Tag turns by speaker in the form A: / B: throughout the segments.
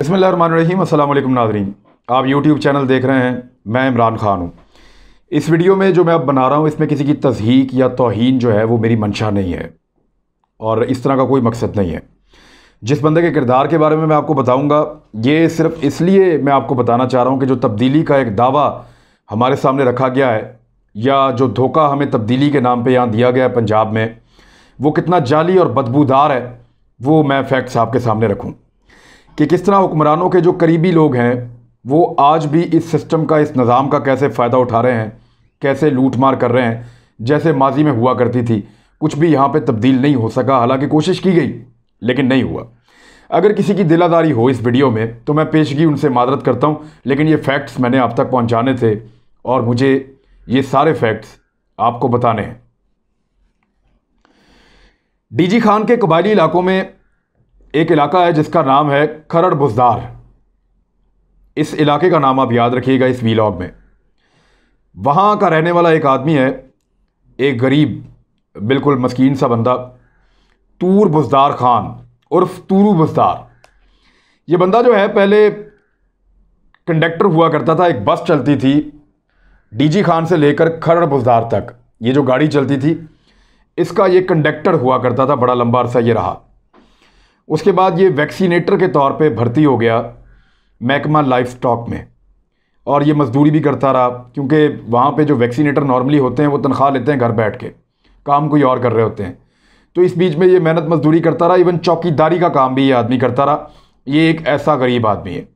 A: बिस्मिल्लाहिर्रहमानिर्रहीम। अस्सलाम वालेकुम नाज़रीन, आप यूट्यूब चैनल देख रहे हैं। मैं इमरान ख़ान हूँ। इस वीडियो में जो मैं अब बना रहा हूँ इसमें किसी की तज़हीक या तौहीन जो है वो मेरी मंशा नहीं है और इस तरह का कोई मकसद नहीं है। जिस बंदे के किरदार के बारे में मैं आपको बताऊँगा ये सिर्फ़ इसलिए मैं आपको बताना चाह रहा हूँ कि जो तब्दीली का एक दावा हमारे सामने रखा गया है या जो धोखा हमें तब्दीली के नाम पर यहाँ दिया गया है पंजाब में, वो कितना जाली और बदबूदार है, वो मैं फैक्ट्स आपके सामने रखूँ कि किस तरह हुक्मरानों के जो करीबी लोग हैं वो आज भी इस सिस्टम का, इस निज़ाम का कैसे फ़ायदा उठा रहे हैं, कैसे लूट मार कर रहे हैं जैसे माजी में हुआ करती थी। कुछ भी यहाँ पे तब्दील नहीं हो सका, हालांकि कोशिश की गई लेकिन नहीं हुआ। अगर किसी की दिलादारी हो इस वीडियो में तो मैं पेशगी उनसे मादरत करता हूँ, लेकिन ये फैक्ट्स मैंने आप तक पहुँचाने थे और मुझे ये सारे फैक्ट्स आपको बताने हैं। डीजी खान के कबायली इलाकों में एक इलाका है जिसका नाम है खरड़ बुज़दार। इस इलाके का नाम आप याद रखिएगा इस वीलॉग में। वहाँ का रहने वाला एक आदमी है, एक गरीब बिल्कुल मस्कीन सा बंदा, तूर बुज़दार खान उर्फ तूरू बुज़दार। ये बंदा जो है पहले कंडक्टर हुआ करता था, एक बस चलती थी डीजी खान से लेकर खरड़ बुज़दार तक, ये जो गाड़ी चलती थी इसका ये कंडक्टर हुआ करता था, बड़ा लंबा अरसा ये रहा। उसके बाद ये वैक्सीनेटर के तौर पे भर्ती हो गया महकमा लाइफ स्टॉक में और ये मजदूरी भी करता रहा, क्योंकि वहाँ पे जो वैक्सीनेटर नॉर्मली होते हैं वो तनख्वाह लेते हैं घर बैठ के, काम कोई और कर रहे होते हैं। तो इस बीच में ये मेहनत मजदूरी करता रहा, इवन चौकीदारी का काम भी ये आदमी करता रहा। ये एक ऐसा गरीब आदमी है।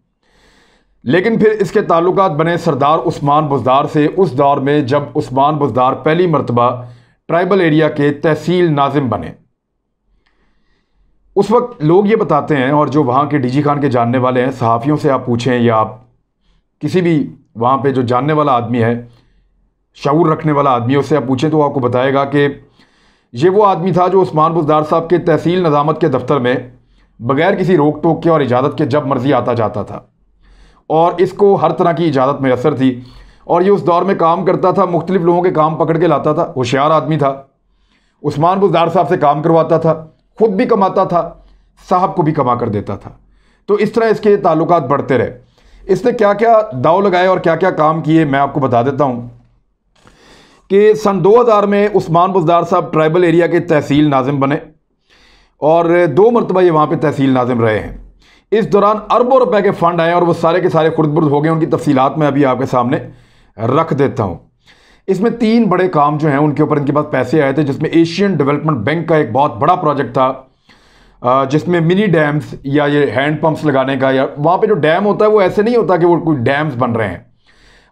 A: लेकिन फिर इसके ताल्लुकात बने सरदार उस्मान बुज़दार से, उस दौर में जब उस्मान बुज़दार पहली मरतबा ट्राइबल एरिया के तहसील नाजिम बने। उस वक्त लोग ये बताते हैं, और जो वहाँ के डीजी खान के जानने वाले हैं, सहाफ़ियों से आप पूछें या आप किसी भी वहाँ पे जो जानने वाला आदमी है, शऊर रखने वाला आदमी, उससे आप पूछें तो आपको बताएगा कि ये वो आदमी था जो उस्मान बुज़दार साहब के तहसील निज़ामत के दफ्तर में बग़ैर किसी रोक टोक के और इजाज़त के जब मर्ज़ी आता जाता था और इसको हर तरह की इजाज़त मैसर थी। और ये उस दौर में काम करता था, मुख्तलिफ लोगों के काम पकड़ के लाता था, होशियार आदमी था। उस्मान बुज़दार साहब से काम करवाता था, खुद भी कमाता था, साहब को भी कमा कर देता था। तो इस तरह इसके ताल्लुकात बढ़ते रहे। इसने क्या क्या दाव लगाए और क्या क्या काम किए मैं आपको बता देता हूँ कि सन 2000 में उस्मान बुज़दार साहब ट्राइबल एरिया के तहसील नाजिम बने और 2 मरतबा ये वहाँ पे तहसील नाजिम रहे हैं। इस दौरान अरबों रुपए के फ़ंड आए और वो सारे के सारे खुर्द-बुर्द हो गए। उनकी तफसीलात मैं अभी आपके सामने रख देता हूँ। इसमें 3 बड़े काम जो हैं उनके ऊपर इनके पास पैसे आए थे, जिसमें एशियन डेवलपमेंट बैंक का एक बहुत बड़ा प्रोजेक्ट था जिसमें मिनी डैम्स या ये हैंड पंप्स लगाने का, या वहाँ पे जो डैम होता है वो ऐसे नहीं होता कि वो कोई डैम्स बन रहे हैं,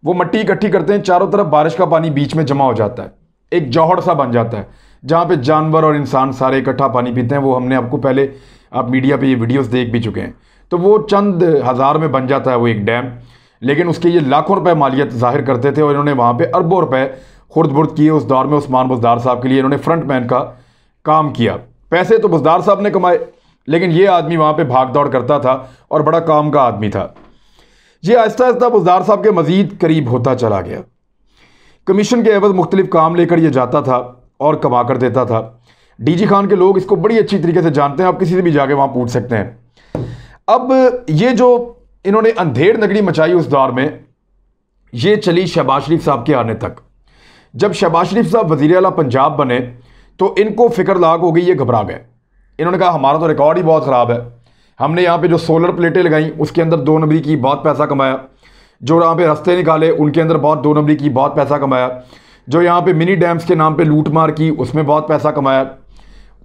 A: वो मिट्टी इकट्ठी करते हैं, चारों तरफ बारिश का पानी बीच में जमा हो जाता है, एक जौहड़ सा बन जाता है जहाँ पे जानवर और इंसान सारे इकट्ठा पानी पीते हैं। वो हमने आपको पहले, आप मीडिया पे ये वीडियोस देख भी चुके हैं। तो वो चंद हज़ार में बन जाता है वो एक डैम, लेकिन उसके ये लाखों रुपए मालियत जाहिर करते थे और इन्होंने वहाँ पे अरबों रुपए खुर्द बुर्द किए। उस दौर में उस्मान बुज़दार साहब के लिए इन्होंने फ्रंट मैन का काम किया। पैसे तो बुज़दार साहब ने कमाए, लेकिन ये आदमी वहाँ पे भाग दौड़ करता था और बड़ा काम का आदमी था। ये आहिस्ता आहिस्ता बुज़दार साहब के मज़ीद करीब होता चला गया। कमीशन के एवज़ मुख्तलिफ काम लेकर ये जाता था और कमा कर देता था। डीजी खान के लोग इसको बड़ी अच्छी तरीके से जानते हैं, आप किसी से भी जाके वहाँ पूछ सकते हैं। अब ये जो इन्होंने अंधेर नगरी मचाई उस दौर में, ये चली शहबाज शरीफ साहब के आने तक। जब शहबाज शरीफ साहब वज़ीर आला पंजाब बने तो इनको फिक्र लाग हो गई, ये घबरा गए। इन्होंने कहा हमारा तो रिकॉर्ड ही बहुत ख़राब है, हमने यहाँ पे जो सोलर प्लेटें लगाई उसके अंदर 2 नंबरी की बहुत पैसा कमाया, जो यहाँ पे रास्ते निकाले उनके अंदर बहुत 2 नंबरी की बहुत पैसा कमाया, जो यहाँ पे मिनी डैम्स के नाम पे लूट मार की उसमें बहुत पैसा कमाया।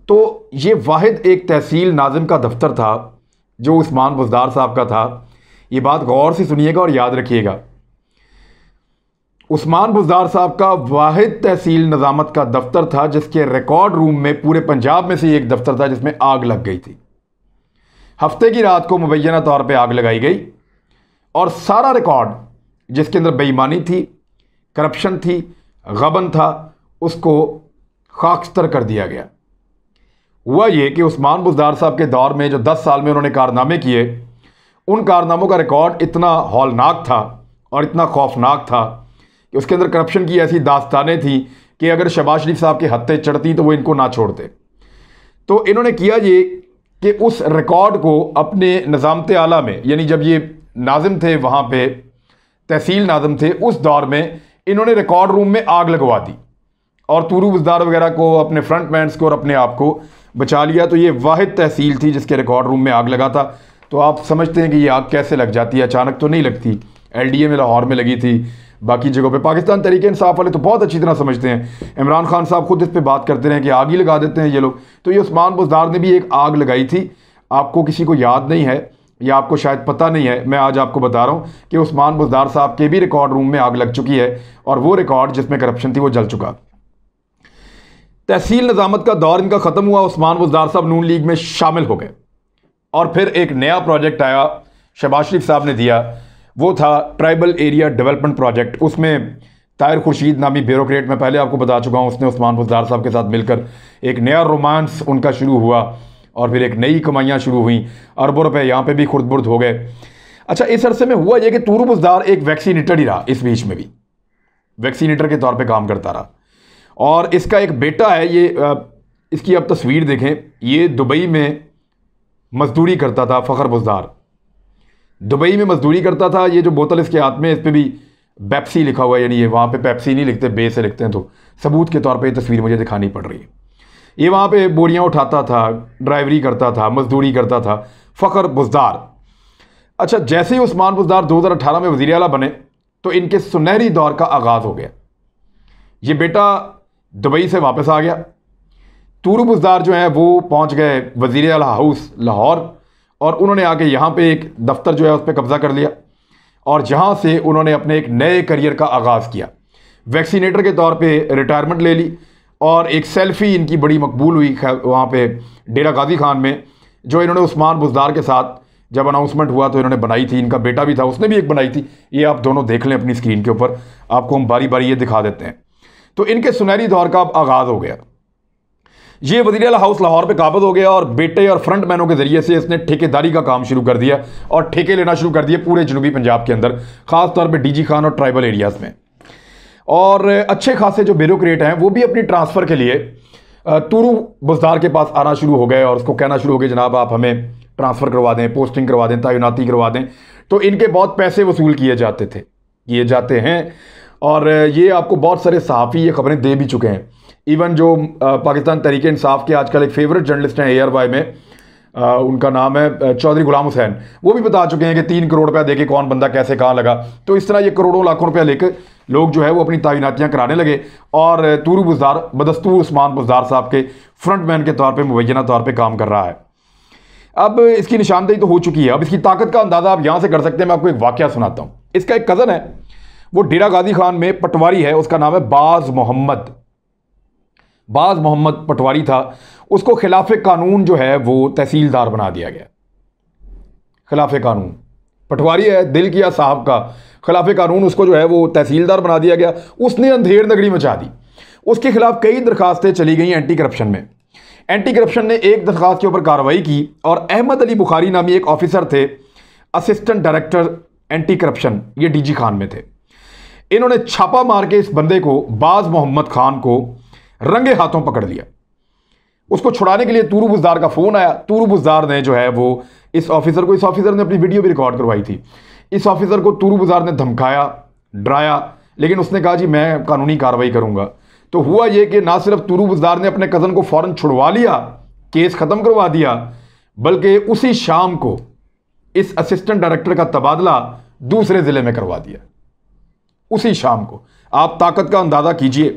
A: तो ये वाहिद एक तहसील नाजिम का दफ्तर था जो उस्मान बुज़दार साहब का था। ये बात गौर से सुनिएगा और याद रखिएगा, उस्मान बुज़दार साहब का वाहिद तहसील निज़ामत का दफ्तर था जिसके रिकॉर्ड रूम में पूरे पंजाब में से एक दफ्तर था जिसमें आग लग गई थी। हफ्ते की रात को मुबैना तौर पे आग लगाई गई और सारा रिकॉर्ड जिसके अंदर बेईमानी थी, करप्शन थी, गबन था, उसको खाकस्तर कर दिया गया। हुआ ये कि उस्मान बुज़दार साहब के दौर में जो 10 साल में उन्होंने कारनामे किए, उन कारनामों का रिकॉर्ड इतना हौलनाक था और इतना खौफनाक था कि उसके अंदर करप्शन की ऐसी दास्तानें थी कि अगर शहबाज शरीफ साहब के हत्थे चढ़ती तो वो इनको ना छोड़ते। तो इन्होंने किया ये कि उस रिकॉर्ड को अपने निज़ामत आला में, यानी जब ये नाजिम थे वहाँ पे, तहसील नाजिम थे, उस दौर में इन्होंने रिकॉर्ड रूम में आग लगवा दी और तूरू बुज़दार वगैरह को, अपने फ्रंट मैन्स को और अपने आप को बचा लिया। तो ये वाहिद तहसील थी जिसके रिकॉर्ड रूम में आग लगा था। तो आप समझते हैं कि ये आग कैसे लग जाती है, अचानक तो नहीं लगती। LDA में, लाहौर में लगी थी, बाकी जगहों पे। पाकिस्तान तहरीक इंसाफ वाले तो बहुत अच्छी तरह समझते हैं। इमरान खान साहब खुद इस पर बात करते रहे कि आग ही लगा देते हैं ये लोग। तो ये उस्मान बुज़दार ने भी एक आग लगाई थी, आपको किसी को याद नहीं है या आपको शायद पता नहीं है। मैं आज आपको बता रहा हूँ कि उस्मान बुज़दार साहब के भी रिकॉर्ड रूम में आग लग चुकी है और वो रिकॉर्ड जिसमें करप्शन थी वो जल चुका। तहसील निज़ामत का दौर इनका ख़त्म हुआ, उस्मान बुज़दार साहब नून लीग में शामिल हो गए और फिर एक नया प्रोजेक्ट आया, शहबाज शरीफ साहब ने दिया, वो था ट्राइबल एरिया डेवलपमेंट प्रोजेक्ट। उसमें ताहिर खुर्शीद नामी ब्यूरोक्रेट, मैं पहले आपको बता चुका हूँ, उसने उस्मान बुज़दार साहब के साथ मिलकर एक नया रोमांस उनका शुरू हुआ और फिर एक नई कमाइयाँ शुरू हुई। अरबों रुपए यहाँ पे भी खुर्द बुर्द हो गए। अच्छा, इस अरसे में हुआ यह कि तूरू बुज़दार एक वैक्सीनेटर ही रहा, इस बीच में भी वैक्सीनेटर के तौर पर काम करता रहा। और इसका एक बेटा है, ये इसकी आप तस्वीर देखें, ये दुबई में मजदूरी करता था। फ़खर बुज़दार दुबई में मजदूरी करता था। ये जो बोतल इसके हाथ में, इस पर भी पेप्सी लिखा हुआ है, यानी ये वहाँ पे पेप्सी नहीं लिखते, बे से लिखते हैं। तो सबूत के तौर पे ये तस्वीर मुझे दिखानी पड़ रही है। ये वहाँ पे बोरियाँ उठाता था, ड्राइवरी करता था, मजदूरी करता था, फ़खर बुज़दार। अच्छा, जैसे ही उस्मान बुज़दार 2018 में वज़ीर आला बने तो इनके सुनहरी दौर का आगाज़ हो गया। ये बेटा दुबई से वापस आ गया। तूरू बुज़दार जो है वो पहुँच गए वज़ीर आला हाउस लाहौर और उन्होंने आके यहाँ पे एक दफ्तर जो है उस पर कब्ज़ा कर लिया और जहाँ से उन्होंने अपने एक नए करियर का आगाज़ किया। वैक्सीनेटर के तौर पे रिटायरमेंट ले ली और एक सेल्फ़ी इनकी बड़ी मकबूल हुई वहाँ पे डेरा गाजी खान में, जो इन्होंने उस्मान बुज़दार के साथ जब अनाउंसमेंट हुआ तो इन्होंने बनाई थी। इनका बेटा भी था, उसने भी एक बनाई थी। ये आप दोनों देख लें अपनी स्क्रीन के ऊपर, आपको हम बारी बारी ये दिखा देते हैं। तो इनके सुनहरी दौर का अब आगाज़ हो गया। ये वज़ीर आला हाउस लाहौर पे काबिज हो गया और बेटे और फ्रंट मैनों के ज़रिए से इसने ठेकेदारी का काम शुरू कर दिया और ठेके लेना शुरू कर दिए पूरे जनूबी पंजाब के अंदर, ख़ास तौर पे DG खान और ट्राइबल एरियाज़ में। और अच्छे खासे जो ब्यूरोक्रेट हैं वो भी अपनी ट्रांसफ़र के लिए तूरू बुज़दार के पास आना शुरू हो गए और उसको कहना शुरू हो गए, जनाब आप हमें ट्रांसफ़र करवा दें, पोस्टिंग करवा दें, तैनाती करवा दें। तो इनके बहुत पैसे वसूल किए जाते हैं और ये आपको बहुत सारे सहाफ़ी ये खबरें दे भी चुके हैं। इवन जो पाकिस्तान तहरीक इंसाफ के आजकल एक फेवरेट जर्नलिस्ट हैं ARY में, उनका नाम है चौधरी गुलाम हुसैन, वो भी बता चुके हैं कि 3 करोड़ रुपया देके कौन बंदा कैसे कहाँ लगा। तो इस तरह ये करोड़ों लाखों रुपया लेकर लोग जो है वो अपनी तैनातियाँ कराने लगे और तूरू बुज़दार बदस्तूर उस्मान बुज़दार साहब के फ्रंट मैन के तौर पर मुबैना तौर पर काम कर रहा है। अब इसकी निशानदेही तो हो चुकी है, अब इसकी ताकत का अंदाज़ा आप यहाँ से कर सकते हैं। मैं आपको एक वाक़या सुनाता हूँ। इसका एक कज़न है, वो डेरा गाजी खान में पटवारी है, उसका नाम है बाज़ मोहम्मद पटवारी था। उसको खिलाफ कानून जो है वो तहसीलदार बना दिया गया। खिलाफ कानून पटवारी है, दिल किया साहब का, खिलाफ कानून उसको जो है वो तहसीलदार बना दिया गया। उसने अंधेर नगरी मचा दी। उसके खिलाफ कई दरखास्तें चली गई एंटी करप्शन में। एंटी करप्शन ने एक दरखास्त के ऊपर कार्रवाई की और अहमद अली बुखारी नामी एक ऑफिसर थे, असिस्टेंट डायरेक्टर एंटी करप्शन, ये DG खान में थे। इन्होंने छापा मार के इस बंदे को, बाज़ मोहम्मद खान को, रंगे हाथों पकड़ लिया। उसको छुड़ाने के लिए तूरू बुज़दार का फ़ोन आया। तूरू बुज़दार ने जो है वो इस ऑफिसर ने अपनी वीडियो भी रिकॉर्ड करवाई थी। इस ऑफिसर को तूरू बुज़दार ने धमकाया, डराया, लेकिन उसने कहा जी मैं कानूनी कार्रवाई करूंगा। तो हुआ ये कि ना सिर्फ तूरू बुज़दार ने अपने कज़न को फ़ौरन छुड़वा लिया, केस ख़त्म करवा दिया, बल्कि उसी शाम को इस असिस्टेंट डायरेक्टर का तबादला दूसरे ज़िले में करवा दिया। उसी शाम को आप ताकत का अंदाज़ा कीजिए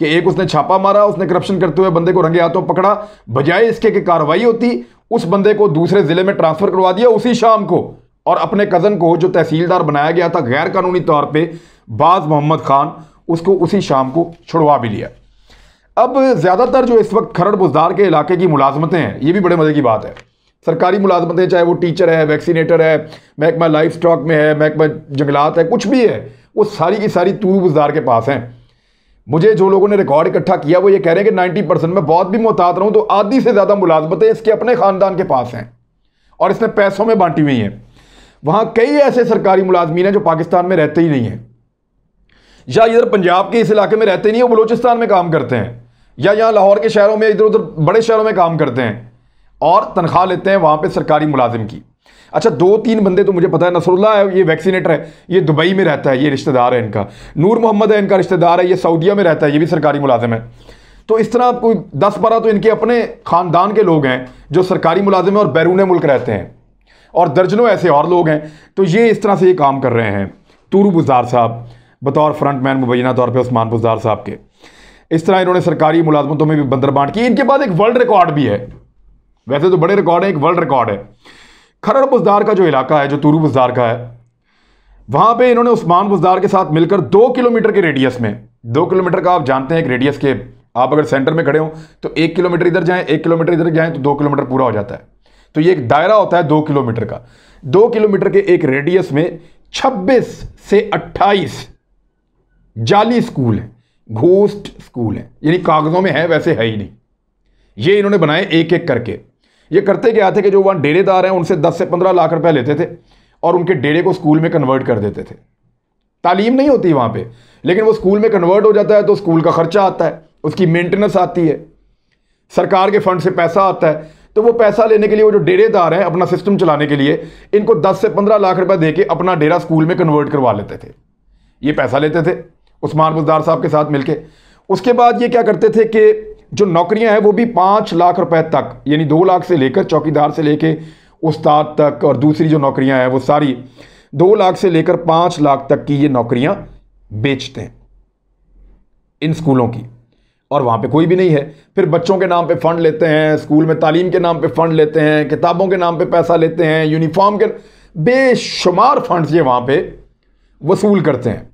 A: कि एक उसने छापा मारा, उसने करप्शन करते हुए बंदे को रंगे हाथों पकड़ा, बजाय इसके कि कार्रवाई होती उस बंदे को दूसरे ज़िले में ट्रांसफ़र करवा दिया उसी शाम को, और अपने कज़न को जो तहसीलदार बनाया गया था गैर कानूनी तौर पे, बाज़ मोहम्मद खान, उसको उसी शाम को छुड़वा भी लिया। अब ज़्यादातर जो इस वक्त खरड़ बुज़दार के इलाके की मुलाजमतें हैं, ये भी बड़े मज़े की बात है, सरकारी मुलाजमतें, चाहे वो टीचर है, वैक्सीनेटर है, महकमा लाइफ स्टॉक में है, महकमा जंगलात है, कुछ भी है, वो सारी की सारी तूरू बुज़दार के पास हैं। मुझे जो लोगों ने रिकॉर्ड इकट्ठा किया वो ये कह रहे हैं कि 90%, में बहुत भी मोहतात रहूं तो आधी से ज़्यादा मुलाजमतें इसके अपने ख़ानदान के पास हैं और इसने पैसों में बांटी हुई हैं। वहाँ कई ऐसे सरकारी मुलाजमीन हैं जो पाकिस्तान में रहते ही नहीं हैं, या इधर पंजाब के इस इलाके में रहते नहीं हैं, वो बलोचिस्तान में काम करते हैं, या यहाँ लाहौर के शहरों में, इधर उधर बड़े शहरों में काम करते हैं, और तनख्वाह लेते हैं वहाँ पे सरकारी मुलाजिम की। अच्छा, 2-3 बंदे तो मुझे पता है। नसरुल्लाह है, ये वैक्सीनेटर है, ये दुबई में रहता है, ये रिश्तेदार है इनका। नूर मोहम्मद है, इनका रिश्तेदार है, ये सऊदीया में रहता है, ये भी सरकारी मुलाजिम है। तो इस तरह कोई 10-12 तो इनके अपने ख़ानदान के लोग हैं जो सरकारी मुलाजिम हैं और बैरून मुल्क रहते हैं, और दर्जनों ऐसे और लोग हैं। तो ये इस तरह से ये काम कर रहे हैं। तूरू बुज़दार साहब बतौर फ्रंट मैन मुबैना तौर पे उस्मान बुज़दार साहब के, इस तरह इन्होंने सरकारी मुलाजमतों में भी बंदरबांट की। इनके पास एक वर्ल्ड रिकॉर्ड भी है, वैसे तो बड़े रिकॉर्ड है, एक वर्ल्ड रिकॉर्ड है। खरड़ बुज़दार का जो इलाका है, जो तूरू बुज़दार का है, वहाँ पे इन्होंने उस्मान बुज़दार के साथ मिलकर 2 किलोमीटर के रेडियस में, 2 किलोमीटर का आप जानते हैं एक रेडियस के, आप अगर सेंटर में खड़े हो तो 1 किलोमीटर इधर जाएं, 1 किलोमीटर इधर जाएं तो 2 किलोमीटर पूरा हो जाता है। तो ये एक दायरा होता है 2 किलोमीटर का। 2 किलोमीटर के एक रेडियस में 26 से 28 जाली स्कूल हैं, घोस्ट स्कूल हैं, यानी कागजों में है वैसे है ही नहीं। ये इन्होंने बनाए एक एक करके। ये करते क्या थे कि जो वहाँ डेरेदार हैं उनसे 10 से 15 लाख रुपए लेते थे और उनके डेरे को स्कूल में कन्वर्ट कर देते थे। तालीम नहीं होती वहाँ पे, लेकिन वो स्कूल में कन्वर्ट हो जाता है तो स्कूल का खर्चा आता है, उसकी मेंटेनेंस आती है, सरकार के फंड से पैसा आता है। तो वो पैसा लेने के लिए वो जो डेरेदार हैं अपना सिस्टम चलाने के लिए इनको 10 से 15 लाख रुपए देके अपना डेरा स्कूल में कन्वर्ट करवा लेते थे। ये पैसा लेते थे उस्मान बुज़दार साहब के साथ मिलके। उसके बाद ये क्या करते थे कि जो नौकरियां हैं वो भी 5 लाख रुपए तक, यानी 2 लाख से लेकर चौकीदार से लेके उस्ताद तक, और दूसरी जो नौकरियां हैं वो सारी 2 लाख से लेकर 5 लाख तक की ये नौकरियां बेचते हैं इन स्कूलों की। और वहाँ पे कोई भी नहीं है। फिर बच्चों के नाम पे फ़ंड लेते हैं, स्कूल में तालीम के नाम पे फ़ंड लेते हैं, किताबों के नाम पे पैसा लेते हैं, यूनिफॉर्म के बेशुमार फंड्स ये वहाँ पे वसूल करते हैं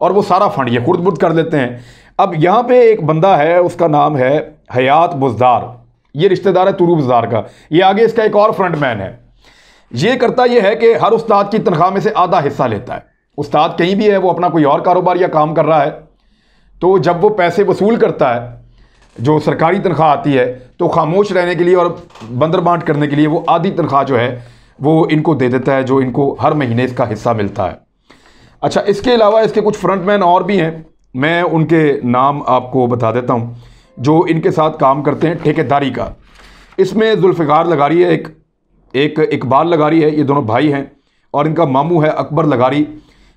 A: और वो सारा फंड ये खुर्द-बुर्द कर लेते हैं। अब यहाँ पे एक बंदा है, उसका नाम है हयात बुज़दार, ये रिश्तेदार है तूरू बुज़दार का। ये आगे इसका एक और फ्रंट मैन है। ये करता ये है कि हर उस्ताद की तनख्वाह में से आधा हिस्सा लेता है। उस्ताद कहीं भी है, वो अपना कोई और कारोबार या काम कर रहा है, तो जब वो पैसे वसूल करता है, जो सरकारी तनख्वाह आती है, तो खामोश रहने के लिए और बंदरबांट करने के लिए वो आधी तनख्वाह जो है वो इनको दे देता है, जो इनको हर महीने इसका हिस्सा मिलता है। अच्छा, इसके अलावा इसके कुछ फ्रंटमैन और भी हैं, मैं उनके नाम आपको बता देता हूँ जो इनके साथ काम करते हैं ठेकेदारी का। इसमें जुल्फ़िकार लगारी है, एक इकबाल लगारी है, ये दोनों भाई हैं, और इनका मामू है अकबर लगारी।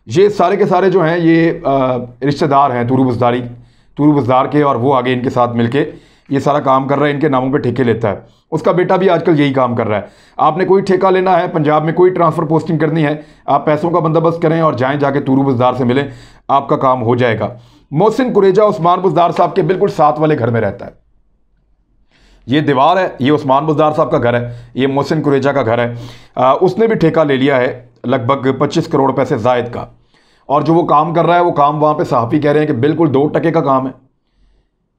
A: ये सारे के सारे जो हैं ये रिश्तेदार हैं तूरू बुज़दार के, और वो आगे इनके साथ मिलके ये सारा काम कर रहा है, इनके नामों पे ठेके लेता है। उसका बेटा भी आजकल यही काम कर रहा है। आपने कोई ठेका लेना है, पंजाब में कोई ट्रांसफ़र पोस्टिंग करनी है, आप पैसों का बंदोबस्त करें और जाएँ, जाके तूरू बुज़दार से मिलें, आपका काम हो जाएगा। मोहसिन कुरेजा उस्मान बुज़दार साहब के बिल्कुल साथ वाले घर में रहता है। ये दीवार है, ये उस्मान बुज़दार साहब का घर है, ये मोहसिन कुरेजा का घर है। उसने भी ठेका ले लिया है लगभग 25 करोड़ रुपए से ज़ायद का, और जो वो काम कर रहा है वो काम वहाँ पे सहाफ़ी कह रहे हैं कि बिल्कुल 2 टके का काम है।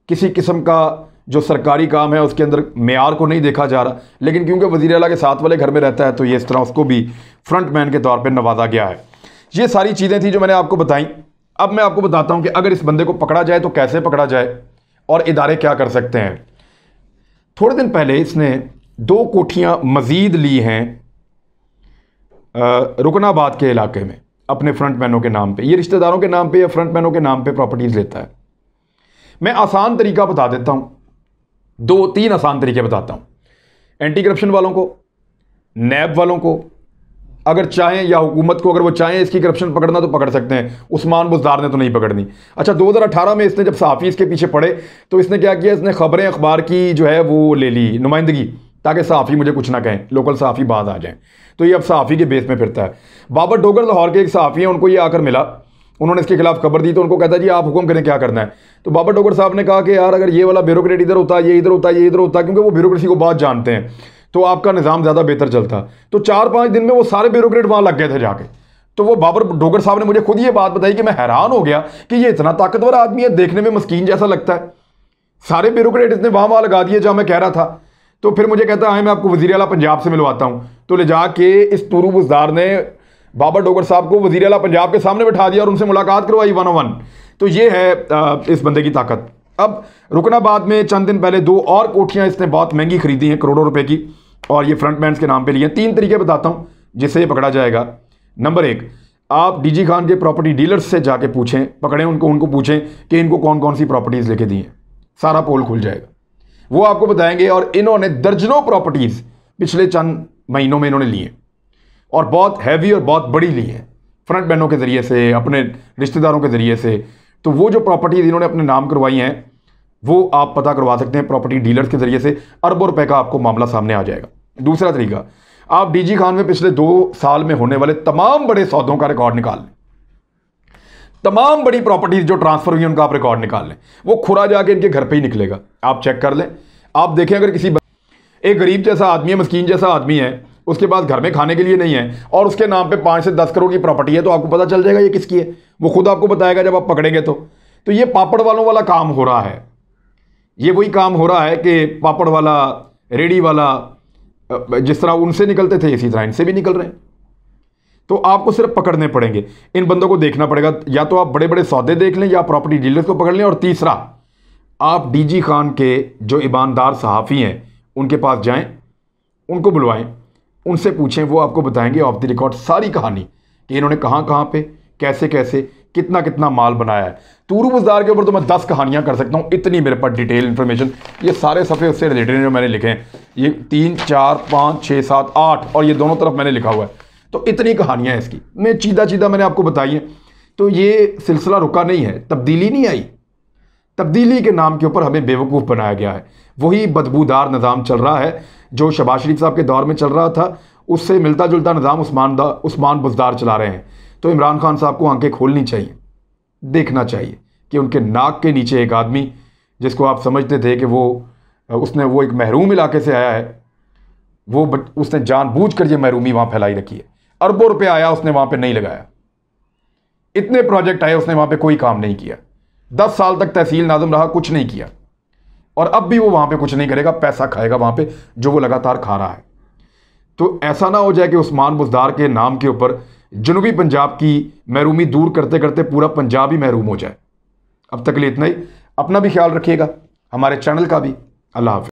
A: किसी किस्म का जो सरकारी काम है उसके अंदर मेयार को नहीं देखा जा रहा, लेकिन क्योंकि वज़ीर आला के साथ वाले घर में रहता है तो ये इस तरह उसको भी फ्रंट मैन के तौर पर नवाजा गया है। ये सारी चीज़ें थी जो मैंने आपको बताई। अब मैं आपको बताता हूँ कि अगर इस बंदे को पकड़ा जाए तो कैसे पकड़ा जाए और इदारे क्या कर सकते हैं। थोड़े दिन पहले इसने 2 कोठियाँ मज़ीद ली हैं रुकनाबाद के इलाके में अपने फ्रंटमैनों के नाम पे। ये रिश्तेदारों के नाम पे या फ्रंटमैनों के नाम पे प्रॉपर्टीज़ लेता है। मैं आसान तरीका बता देता हूँ, 2-3 आसान तरीके बताता हूँ। एंटी करप्शन वालों को, नैब वालों को अगर चाहें, या हुकूमत को अगर वो चाहें इसकी करप्शन पकड़ना तो पकड़ सकते हैं। उस्मान बुज़दार ने तो नहीं पकड़नी। अच्छा, 2018 में इसने जब सहाफ़ी इसके पीछे पड़े तो इसने क्या किया, इसने खबरें अखबार की जो है वो ले ली नुमाइंदगी, ताकि सहाफ़ी मुझे कुछ ना कहें, लोकल सहाफ़ी बाज आ जाएं। तो ये अब सहाफ़ी के बेस में फिरता है। बाबर डोगर लाहौर के एक सहाफ़ी हैं, उनको ये आकर मिला, उन्होंने इसके खिलाफ खबर दी तो उनको कहता जी आप हुक्म करें क्या करना है। तो बाबर डोगर साहब ने कहा कि यार अगर ये वाला ब्यूरोक्रेट इधर होता, ये इधर होता, ये इधर होता, क्योंकि वो ब्यूरोक्रेसी को बहुत जानते हैं, तो आपका निज़ाम ज़्यादा बेहतर चलता। तो 4-5 दिन में वो सारे ब्यूरोक्रेट वहाँ लग गए थे जाके। तो वो बाबर डोगर साहब ने मुझे खुद ये बात बताई कि मैं हैरान हो गया कि ये इतना ताकतवर आदमी है, देखने में मस्कीन जैसा लगता है। सारे ब्यूरोक्रेट इसने वहाँ लगा दिए जहाँ मैं कह रहा था। तो फिर मुझे कहता है मैं आपको वज़ीर आला पंजाब से मिलवाता हूँ। तो ले जाके इस तूरू बुज़दार ने बाबर डोगर साहब को वज़ीर आला पंजाब के सामने बैठा दिया और उनसे मुलाकात करवाई 1-on-1। तो ये है इस बंदे की ताकत। अब रुकनाबाद में चंद दिन पहले 2 और कोठियाँ इसने बहुत महंगी खरीदी हैं, करोड़ों रुपए की, और ये फ्रंटमैन्स के नाम पे लिए। 3 तरीके बताता हूँ जिससे ये पकड़ा जाएगा। नंबर 1, आप डीजी खान के प्रॉपर्टी डीलर्स से जाके पूछें, पकड़ें उनको पूछें कि इनको कौन कौन सी प्रॉपर्टीज़ लेके दी हैं, सारा पोल खुल जाएगा। वो आपको बताएंगे। और इन्होंने दर्जनों प्रॉपर्टीज़ पिछले चंद महीनों में इन्होंने ली हैं, और बहुत हैवी और बहुत बड़ी ली हैं, फ्रंट मैनों के ज़रिए से, अपने रिश्तेदारों के ज़रिए से। तो वो जो प्रॉपर्टीज़ इन्होंने अपने नाम करवाई हैं वो आप पता करवा सकते हैं प्रॉपर्टी डीलर्स के ज़रिए से। अरबों रुपए का आपको मामला सामने आ जाएगा। दूसरा तरीका, आप डीजी खान में पिछले 2 साल में होने वाले तमाम बड़े सौदों का रिकॉर्ड निकाल लें, तमाम बड़ी प्रॉपर्टीज जो ट्रांसफर हुई उनका आप रिकॉर्ड निकाल लें। वो खुरा जाके इनके घर पे ही निकलेगा, आप चेक कर लें। आप देखें, अगर किसी एक गरीब जैसा आदमी है, मस्कीन जैसा आदमी है, उसके पास घर में खाने के लिए नहीं है और उसके नाम पे 5 से 10 करोड़ की प्रॉपर्टी है, तो आपको पता चल जाएगा ये किसकी है। वो खुद आपको बताएगा जब आप पकड़ेंगे। तो ये पापड़ वालों वाला काम हो रहा है। ये वही काम हो रहा है कि पापड़ वाला, रेडी वाला, जिस तरह उनसे निकलते थे इसी तरह इनसे भी निकल रहे हैं। तो आपको सिर्फ पकड़ने पड़ेंगे, इन बंदों को देखना पड़ेगा। या तो आप बड़े बड़े सौदे देख लें या प्रॉपर्टी डीलर्स को पकड़ लें। और तीसरा, आप डीजी खान के जो ईमानदार सहाफ़ी हैं उनके पास जाएं, उनको बुलवाएं, उनसे पूछें। वो आपको बताएंगे ऑफ द रिकॉर्ड सारी कहानी कि इन्होंने कहाँ कहाँ पे, कैसे कैसे, कितना कितना माल बनाया है। तूरू बाजार के ऊपर तो मैं 10 कहानियाँ कर सकता हूँ, इतनी मेरे पास डिटेल इन्फॉर्मेशन। ये सारे सफ़े उससे रिलेटेड जो मैंने लिखे हैं, ये 3, 4, 5, 6, 7, 8 और ये दोनों तरफ मैंने लिखा हुआ है। तो इतनी कहानियाँ हैं इसकी, मैं चीदा मैंने आपको बताई हैं। तो ये सिलसिला रुका नहीं है, तब्दीली नहीं आई। तब्दीली के नाम के ऊपर हमें बेवकूफ़ बनाया गया है। वही बदबूदार निज़ाम चल रहा है जो शहबाज शरीफ साहब के दौर में चल रहा था, उससे मिलता जुलता निज़ाम उस्मान बुज़दार चला रहे हैं। तो इमरान खान साहब को आंखें खोलनी चाहिए, देखना चाहिए कि उनके नाक के नीचे एक आदमी जिसको आप समझते थे कि उसने एक महरूम इलाके से आया है, उसने जानबूझकर ये महरूमी वहाँ फैलाई रखी है। अरबों रुपए आया उसने वहाँ पे नहीं लगाया, इतने प्रोजेक्ट आए उसने वहाँ पे कोई काम नहीं किया। 10 साल तक तहसील नाज़िम रहा, कुछ नहीं किया, और अब भी वो वहाँ पे कुछ नहीं करेगा, पैसा खाएगा वहाँ पे जो वो लगातार खा रहा है। तो ऐसा ना हो जाए कि उस्मान बुज़दार के नाम के ऊपर जनूबी पंजाब की महरूमी दूर करते करते पूरा पंजाब ही महरूम हो जाए। अब तक के लिए इतना ही। अपना भी ख्याल रखिएगा, हमारे चैनल का भी। अल्लाह हाफ़िज़।